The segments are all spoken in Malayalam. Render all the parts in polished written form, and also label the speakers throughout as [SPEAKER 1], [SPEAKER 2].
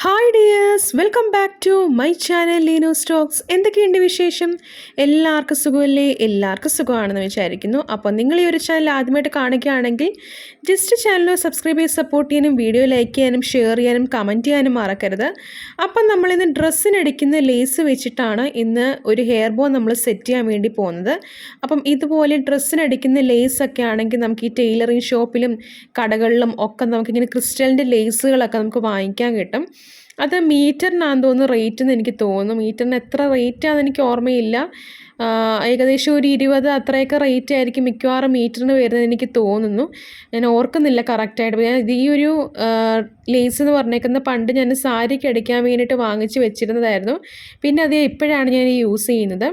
[SPEAKER 1] Hi dears, welcome back to my channel ലീനോ സ്റ്റോക്സ്. എന്തൊക്കെയുണ്ട് വിശേഷം? എല്ലാവർക്കും സുഖമല്ലേ? എല്ലാവർക്കും സുഖമാണെന്ന് വിചാരിക്കുന്നു. അപ്പോൾ നിങ്ങൾ ഈ ഒരു ചാനൽ ആദ്യമായിട്ട് കാണുകയാണെങ്കിൽ ജസ്റ്റ് ചാനൽ സബ്സ്ക്രൈബ് ചെയ്ത് സപ്പോർട്ട് ചെയ്യാനും വീഡിയോ ലൈക്ക് ചെയ്യാനും ഷെയർ ചെയ്യാനും കമൻറ്റ് ചെയ്യാനും മറക്കരുത്. അപ്പം നമ്മളിന്ന് ഡ്രസ്സിനടിക്കുന്ന ലേസ് വെച്ചിട്ടാണ് ഇന്ന് ഒരു ഹെയർ ബോ നമ്മൾ സെറ്റ് ചെയ്യാൻ വേണ്ടി പോകുന്നത്. അപ്പം ഇതുപോലെ ഡ്രസ്സിനടിക്കുന്ന ലേസൊക്കെ ആണെങ്കിൽ നമുക്ക് ഈ ടെയിലറിങ് ഷോപ്പിലും കടകളിലും ഒക്കെ നമുക്കിങ്ങനെ ക്രിസ്റ്റലിൻ്റെ ലേസുകളൊക്കെ നമുക്ക് വാങ്ങിക്കാൻ കിട്ടും. അത് മീറ്ററിനാണെന്ന് തോന്നുന്നു റേറ്റ് എന്ന് എനിക്ക് തോന്നുന്നു. മീറ്ററിന് എത്ര റേറ്റാണെന്ന് എനിക്ക് ഓർമ്മയില്ല. ഏകദേശം ഒരു 20 അത്രയൊക്കെ റേറ്റ് ആയിരിക്കും മിക്കവാറും മീറ്ററിന് വരുന്നത് എനിക്ക് തോന്നുന്നു. ഞാൻ ഓർക്കുന്നില്ല കറക്റ്റായിട്ട്. ഞാൻ ഈ ഒരു ലേസ് എന്ന് പറഞ്ഞേക്കുന്നത് പണ്ട് ഞാൻ സാരിക്ക് അടിക്കാൻ വേണ്ടിയിട്ട് വാങ്ങിച്ച് വെച്ചിരുന്നതായിരുന്നു. പിന്നെ അത് ഇപ്പോഴാണ് ഞാൻ യൂസ് ചെയ്യുന്നത്.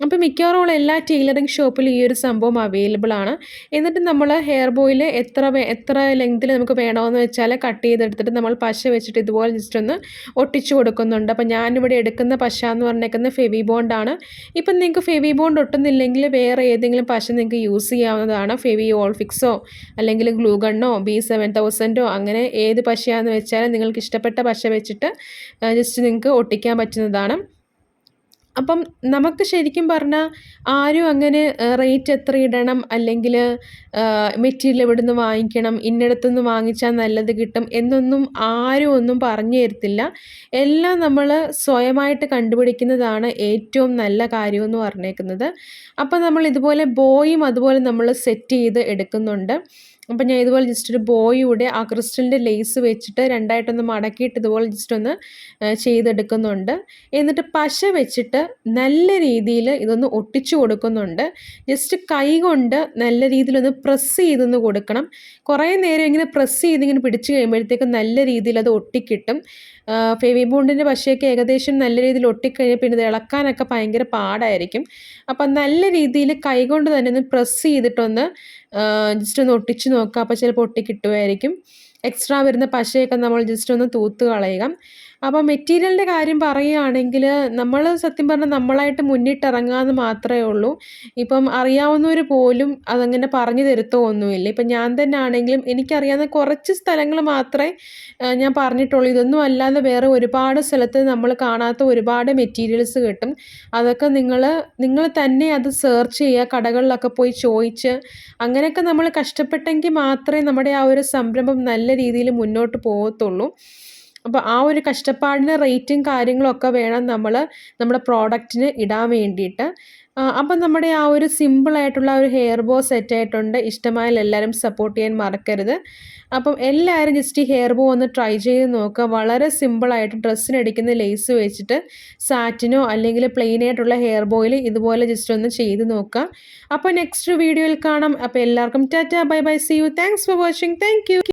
[SPEAKER 1] അപ്പോൾ മിക്കവാറും എല്ലാ ടൈലറിങ് ഷോപ്പിലും ഈ ഒരു സംഭവം അവൈലബിൾ ആണ്. എന്നിട്ട് നമ്മൾ ഹെയർ ബോയിൽ എത്ര ലെങ്ത്തിൽ നമുക്ക് വേണമെന്ന് വെച്ചാൽ കട്ട് ചെയ്തെടുത്തിട്ട് നമ്മൾ പശ വെച്ചിട്ട് ഇതുപോലെ ജസ്റ്റ് ഒന്ന് ഒട്ടിച്ചു കൊടുക്കുന്നുണ്ട്. അപ്പോൾ ഞാനിവിടെ എടുക്കുന്ന പശ എന്ന് പറഞ്ഞേക്കുന്നത് ഫെവി ബോണ്ടാണ്. ഇപ്പം നിങ്ങൾക്ക് ഫെവി ബോണ്ട് ഒട്ടുന്നില്ലെങ്കിൽ വേറെ ഏതെങ്കിലും പശ നിങ്ങൾക്ക് യൂസ് ചെയ്യാവുന്നതാണ്. ഫെവി ഓൾ ഫിക്സോ അല്ലെങ്കിൽ ഗ്ലൂ ഗണ്ണോ B7000 അങ്ങനെ ഏത് പശയാണെന്ന് വെച്ചാൽ നിങ്ങൾക്ക് ഇഷ്ടപ്പെട്ട പശ വെച്ചിട്ട് ജസ്റ്റ് നിങ്ങൾക്ക് ഒട്ടിക്കാൻ പറ്റുന്നതാണ്. അപ്പം നമുക്ക് ശരിക്കും പറഞ്ഞാൽ ആരും അങ്ങനെ റേറ്റ് എത്ര ഇടണം അല്ലെങ്കിൽ മെറ്റീരിയൽ എവിടെ നിന്ന് വാങ്ങിക്കണം, ഇന്നിടത്തുനിന്ന് വാങ്ങിച്ചാൽ നല്ലത് കിട്ടും എന്നൊന്നും ആരും ഒന്നും പറഞ്ഞു തരത്തില്ല. എല്ലാം നമ്മൾ സ്വയമായിട്ട് കണ്ടുപിടിക്കുന്നതാണ് ഏറ്റവും നല്ല കാര്യമെന്ന് പറഞ്ഞേക്കുന്നത്. അപ്പം നമ്മൾ ഇതുപോലെ ബോയും അതുപോലെ നമ്മൾ സെറ്റ് ചെയ്ത് എടുക്കുന്നുണ്ട്. അപ്പം ഞാൻ ഇതുപോലെ ജസ്റ്റ് ഒരു ബോയുടെ ആ ക്രിസ്റ്റലിൻ്റെ ലേസ് വെച്ചിട്ട് രണ്ടായിട്ടൊന്ന് മടക്കിയിട്ട് ഇതുപോലെ ജസ്റ്റ് ഒന്ന് ചെയ്തെടുക്കുന്നുണ്ട്. എന്നിട്ട് പശ വെച്ചിട്ട് നല്ല രീതിയിൽ ഇതൊന്ന് ഒട്ടിച്ചു കൊടുക്കുന്നുണ്ട്. ജസ്റ്റ് കൈ കൊണ്ട് നല്ല രീതിയിലൊന്ന് പ്രസ് ചെയ്തൊന്ന് കൊടുക്കണം. കുറേ നേരം ഇങ്ങനെ പ്രസ് ചെയ്തിങ്ങനെ പിടിച്ച് കഴിയുമ്പോഴത്തേക്കും നല്ല രീതിയിൽ അത് ഒട്ടിക്കിട്ടും. ഫെവി ബോണ്ടിൻ്റെ പശയൊക്കെ ഏകദേശം നല്ല രീതിയിൽ ഒട്ടിക്കഴിഞ്ഞാൽ പിന്നെ ഇത് ഇളക്കാനൊക്കെ ഭയങ്കര പാടായിരിക്കും. അപ്പം നല്ല രീതിയിൽ കൈകൊണ്ട് തന്നെ ഒന്ന് പ്രസ് ചെയ്തിട്ടൊന്ന് ജസ്റ്റ് ഒന്ന് ഒട്ടിച്ച് നോക്കുക. അപ്പോൾ ചിലപ്പോൾ ഒട്ടിക്കിട്ടുമായിരിക്കും. എക്സ്ട്രാ വരുന്ന പശയൊക്കെ നമ്മൾ ജസ്റ്റ് ഒന്ന് തൂത്ത് കളയുക. അപ്പോൾ മെറ്റീരിയലിൻ്റെ കാര്യം പറയുകയാണെങ്കിൽ നമ്മൾ സത്യം പറഞ്ഞാൽ നമ്മളായിട്ട് മുന്നിട്ടിറങ്ങാമെന്ന് മാത്രമേ ഉള്ളൂ. ഇപ്പം അറിയാവുന്നവർ പോലും അതങ്ങനെ പറഞ്ഞു തരുത്തൊന്നുമില്ല. ഇപ്പം ഞാൻ തന്നെ ആണെങ്കിലും എനിക്കറിയാവുന്ന കുറച്ച് സ്ഥലങ്ങൾ മാത്രമേ ഞാൻ പറഞ്ഞിട്ടുള്ളൂ. ഇതൊന്നും അല്ലാതെ വേറെ ഒരുപാട് സ്ഥലത്ത് നമ്മൾ കാണാത്ത ഒരുപാട് മെറ്റീരിയൽസ് കിട്ടും. അതൊക്കെ നിങ്ങൾ തന്നെ അത് സെർച്ച് ചെയ്യുക, കടകളിലൊക്കെ പോയി ചോദിച്ച് അങ്ങനെയൊക്കെ നമ്മൾ കഷ്ടപ്പെട്ടെങ്കിൽ മാത്രമേ നമ്മുടെ ആ ഒരു സംരംഭം നല്ല രീതിയിൽ മുന്നോട്ട് പോകത്തുള്ളൂ. അപ്പോൾ ആ ഒരു കഷ്ടപ്പാടിന് റേറ്റും കാര്യങ്ങളൊക്കെ വേണം നമ്മുടെ പ്രോഡക്റ്റിന് ഇടാൻ വേണ്ടിയിട്ട്. അപ്പം നമ്മുടെ ആ ഒരു സിമ്പിളായിട്ടുള്ള ഒരു ഹെയർ ബോ സെറ്റായിട്ടുണ്ട്. ഇഷ്ടമായാൽ എല്ലാവരും സപ്പോർട്ട് ചെയ്യാൻ മറക്കരുത്. അപ്പം എല്ലാവരും ജസ്റ്റ് ഈ ഹെയർ ബോ ഒന്ന് ട്രൈ ചെയ്ത് നോക്കുക. വളരെ സിമ്പിളായിട്ട് ഡ്രസ്സിനടിക്കുന്ന ലേസ് വെച്ചിട്ട് സാറ്റിനോ അല്ലെങ്കിൽ പ്ലെയിൻ ആയിട്ടുള്ള ഹെയർ ബോയിൽ ഇതുപോലെ ജസ്റ്റ് ഒന്ന് ചെയ്ത് നോക്കുക. അപ്പോൾ നെക്സ്റ്റ് വീഡിയോയിൽ കാണാം. അപ്പോൾ എല്ലാവർക്കും tata, bye bye, see you, thanks for watching, thank U.